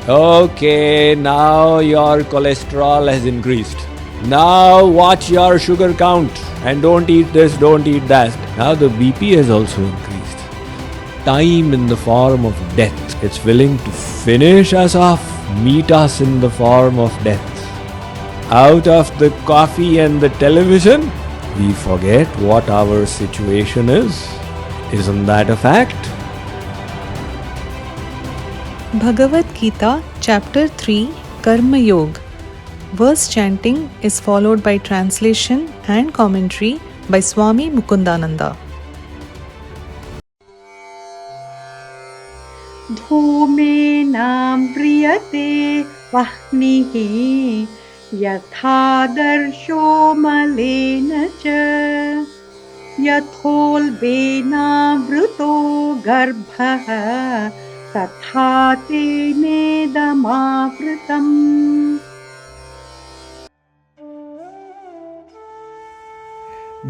Okay, now your cholesterol has increased. Now watch your sugar count and don't eat this, don't eat that. Now the BP has also increased. Time in the form of death. It's willing to finish us off, meet us in the form of death. Out of the coffee and the television, we forget what our situation is. Isn't that a fact? Bhagavad Gita, Chapter 3, Karma Yoga. Verse chanting is followed by translation and commentary by Swami Mukundananda. धूमेनां प्रियते वह्निः यथादर्शो मलेन च यथोल्बेनावृतो गर्भः तथा तेनेदमावृतम्.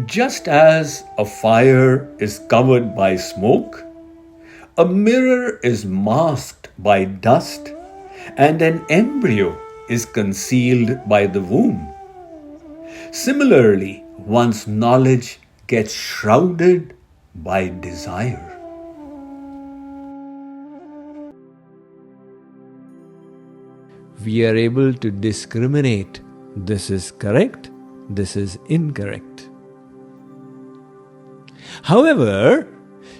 Just as a fire is covered by smoke, a mirror is masked by dust, and an embryo is concealed by the womb. Similarly, one's knowledge gets shrouded by desire. We are able to discriminate this is correct, this is incorrect. However,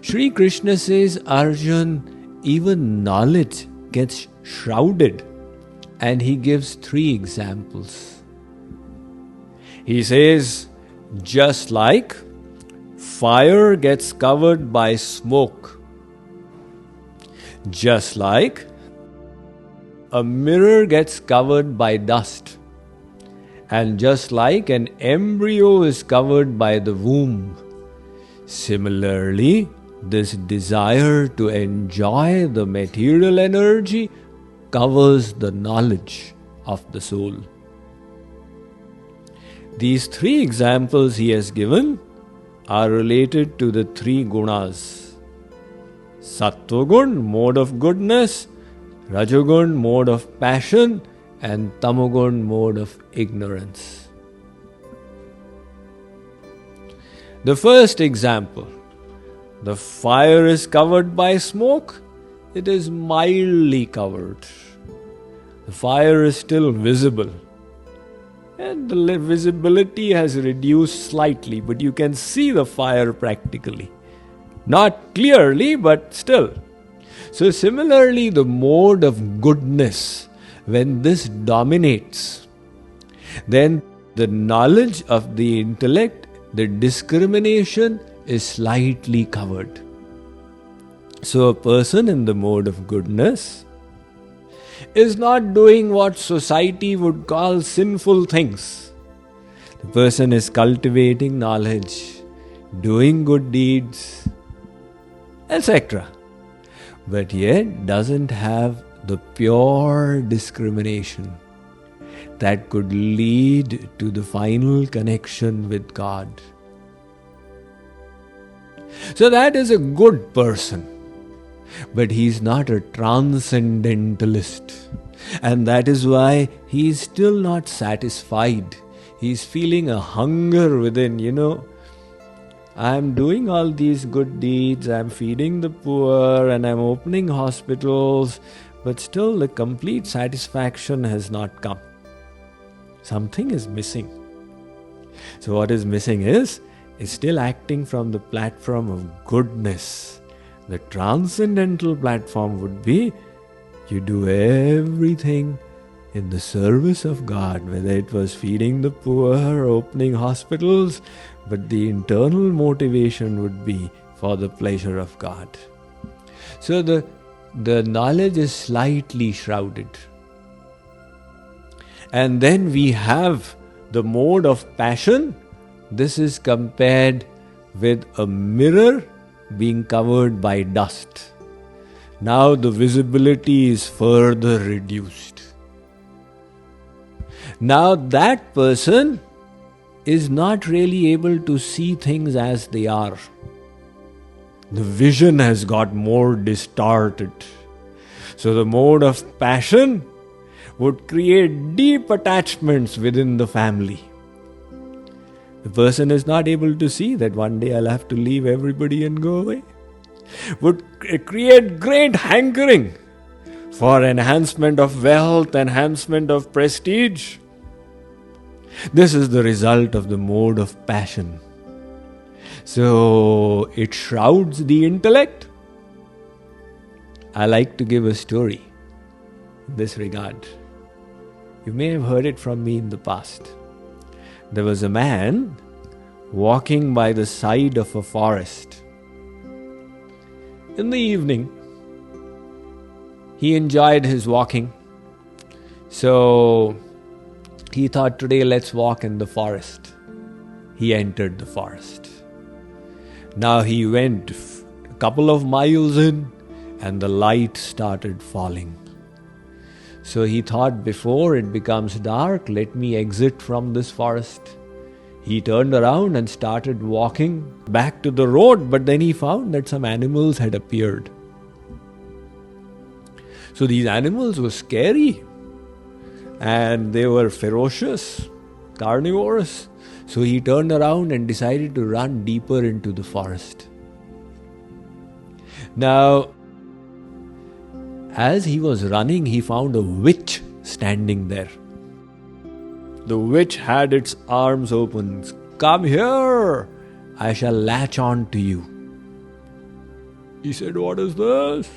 Sri Krishna says, Arjun, even knowledge gets shrouded, and he gives 3 examples. He says, just like fire gets covered by smoke, just like a mirror gets covered by dust, and just like an embryo is covered by the womb, similarly, this desire to enjoy the material energy covers the knowledge of the soul. These 3 examples he has given are related to the 3 gunas. Sattvagun, mode of goodness, Rajagun, mode of passion, and Tamagun, mode of ignorance. The first example, the fire is covered by smoke, it is mildly covered. The fire is still visible, and the visibility has reduced slightly, but you can see the fire practically. Not clearly, but still. So similarly, the mode of goodness, when this dominates, then the knowledge of the intellect, the discrimination is slightly covered. So a person in the mode of goodness is not doing what society would call sinful things. The person is cultivating knowledge, doing good deeds, etc. But yet doesn't have the pure discrimination that could lead to the final connection with God. So that is a good person, but he's not a transcendentalist, and that is why he is still not satisfied. He's feeling a hunger within, I'm doing all these good deeds, I'm feeding the poor, and I'm opening hospitals, but still the complete satisfaction has not come. Something is missing. So what is missing is still acting from the platform of goodness. The transcendental platform would be you do everything in the service of God, whether it was feeding the poor, opening hospitals, but the internal motivation would be for the pleasure of God. So the knowledge is slightly shrouded. And then we have the mode of passion. This is compared with a mirror being covered by dust. Now the visibility is further reduced. Now that person is not really able to see things as they are. The vision has got more distorted. So the mode of passion would create deep attachments within the family. The person is not able to see that one day I'll have to leave everybody and go away. Would create great hankering for enhancement of wealth, enhancement of prestige. This is the result of the mode of passion. So it shrouds the intellect. I like to give a story in this regard. You may have heard it from me in the past. There was a man walking by the side of a forest. In the evening, he enjoyed his walking. So he thought, today let's walk in the forest. He entered the forest. Now he went a couple of miles in and the light started falling. So he thought, before it becomes dark, let me exit from this forest. He turned around and started walking back to the road, but then he found that some animals had appeared. So these animals were scary and they were ferocious, carnivorous. So he turned around and decided to run deeper into the forest. Now, as he was running, he found a witch standing there. The witch had its arms open. Come here, I shall latch on to you. He said, what is this?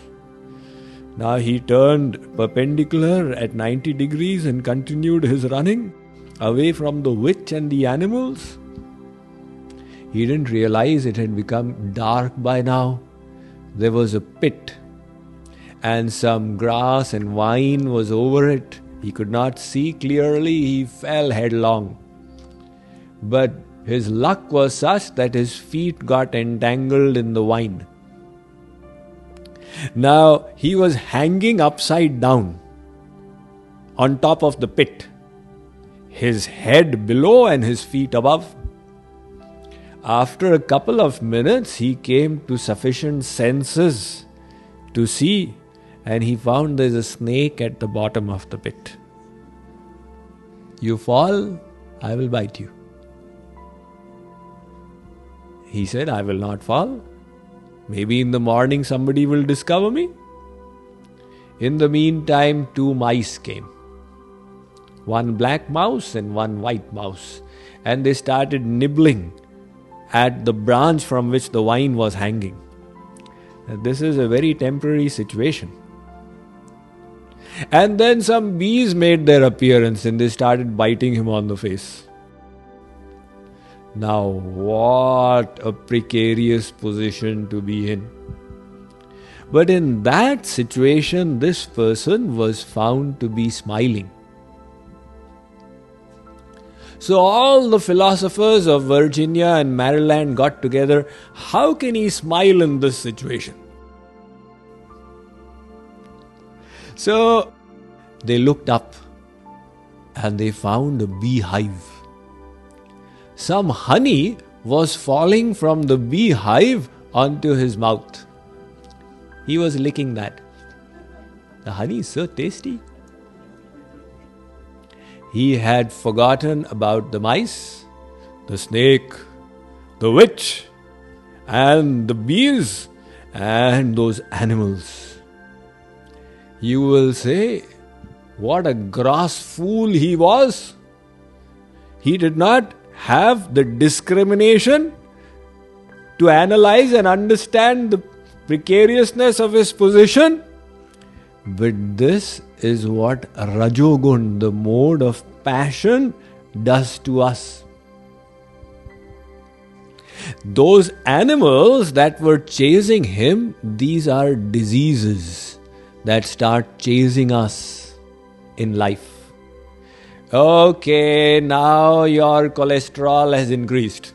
Now he turned perpendicular at 90 degrees and continued his running away from the witch and the animals. He didn't realize it had become dark by now. There was a pit and some grass and vine was over it. He could not see clearly. He fell headlong. But his luck was such that his feet got entangled in the vine. Now he was hanging upside down on top of the pit, his head below and his feet above. After a couple of minutes, he came to sufficient senses to see, and he found there's a snake at the bottom of the pit. You fall, I will bite you. He said, I will not fall. Maybe in the morning somebody will discover me. In the meantime, 2 mice came. 1 black mouse and 1 white mouse. And they started nibbling at the branch from which the vine was hanging. This is a very temporary situation. And then some bees made their appearance and they started biting him on the face. Now, what a precarious position to be in. But in that situation, this person was found to be smiling. So all the philosophers of Virginia and Maryland got together. How can he smile in this situation? So they looked up and they found a beehive. Some honey was falling from the beehive onto his mouth. He was licking that. The honey is so tasty. He had forgotten about the mice, the snake, the witch, and the bees, and those animals. You will say, what a gross fool he was. He did not have the discrimination to analyze and understand the precariousness of his position. But this is what Rajogun, the mode of passion, does to us. Those animals that were chasing him, these are diseases that start chasing us in life. Okay, now your cholesterol has increased.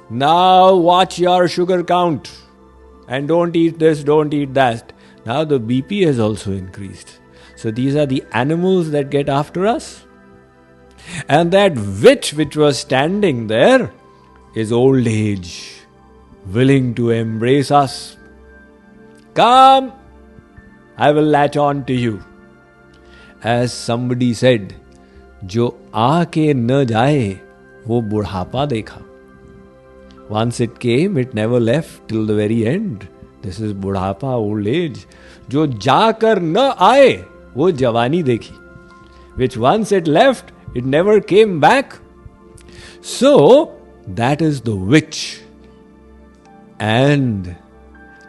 Now watch your sugar count. And don't eat this, don't eat that. Now the BP has also increased. So these are the animals that get after us. And that witch which was standing there is old age, willing to embrace us. Come, I will latch on to you. As somebody said, जो आके न जाए वो बुढ़ापा देखा. Once it came, it never left till the very end. This is बुढ़ापा, old age. जो जाकर न आए वो जवानी देखी. Which once it left, it never came back. So, that is the witch. And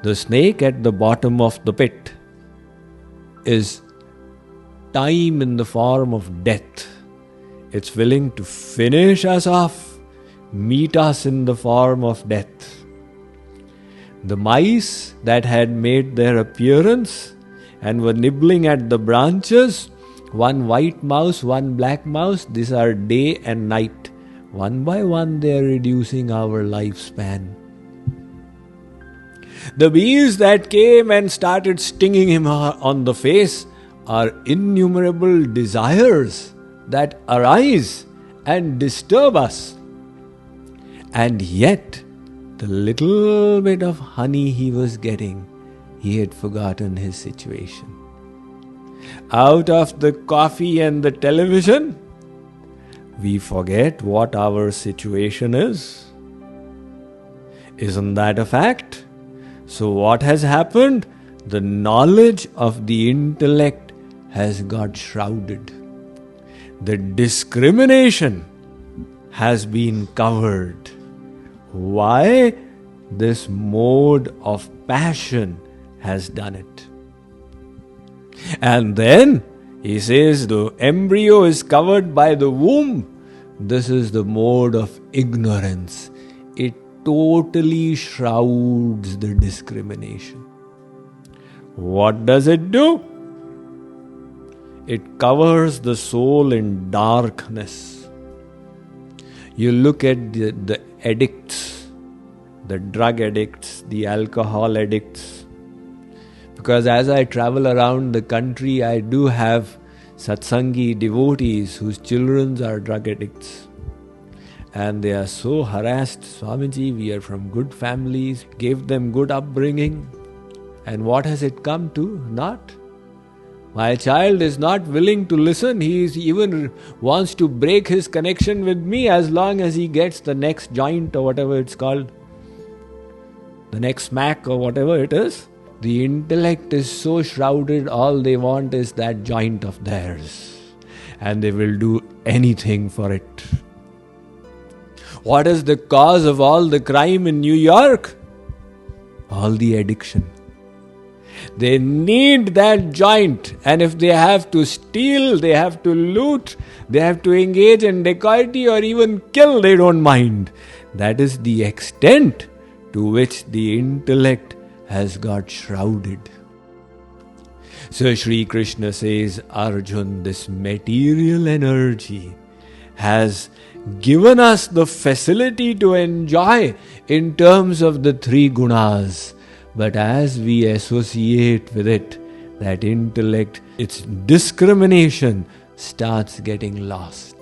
the snake at the bottom of the pit is time in the form of death. It's willing to finish us off, meet us in the form of death. The mice that had made their appearance and were nibbling at the branches, one white mouse, one black mouse, these are day and night. One by one they are reducing our lifespan. The bees that came and started stinging him on the face are innumerable desires that arise and disturb us. And yet, the little bit of honey he was getting, he had forgotten his situation. Out of the coffee and the television, we forget what our situation is. Isn't that a fact? So what has happened? The knowledge of the intellect has got shrouded. The discrimination has been covered. Why? This mode of passion has done it. And then he says the embryo is covered by the womb. This is the mode of ignorance. It totally shrouds the discrimination. What does it do? It covers the soul in darkness. You look at the addicts, the drug addicts, the alcohol addicts. Because as I travel around the country, I do have satsangi devotees whose children are drug addicts. And they are so harassed. Swamiji, we are from good families, gave them good upbringing. And what has it come to? Not. My child is not willing to listen. He even wants to break his connection with me as long as he gets the next joint or whatever it's called. The next smack or whatever it is. The intellect is so shrouded, all they want is that joint of theirs. And they will do anything for it. What is the cause of all the crime in New York? All the addiction. They need that joint, and if they have to steal, they have to loot, they have to engage in dacoity or even kill, they don't mind. That is the extent to which the intellect has got shrouded. So Sri Krishna says, Arjun, this material energy has given us the facility to enjoy in terms of the three gunas. But as we associate with it, that intellect, its discrimination starts getting lost.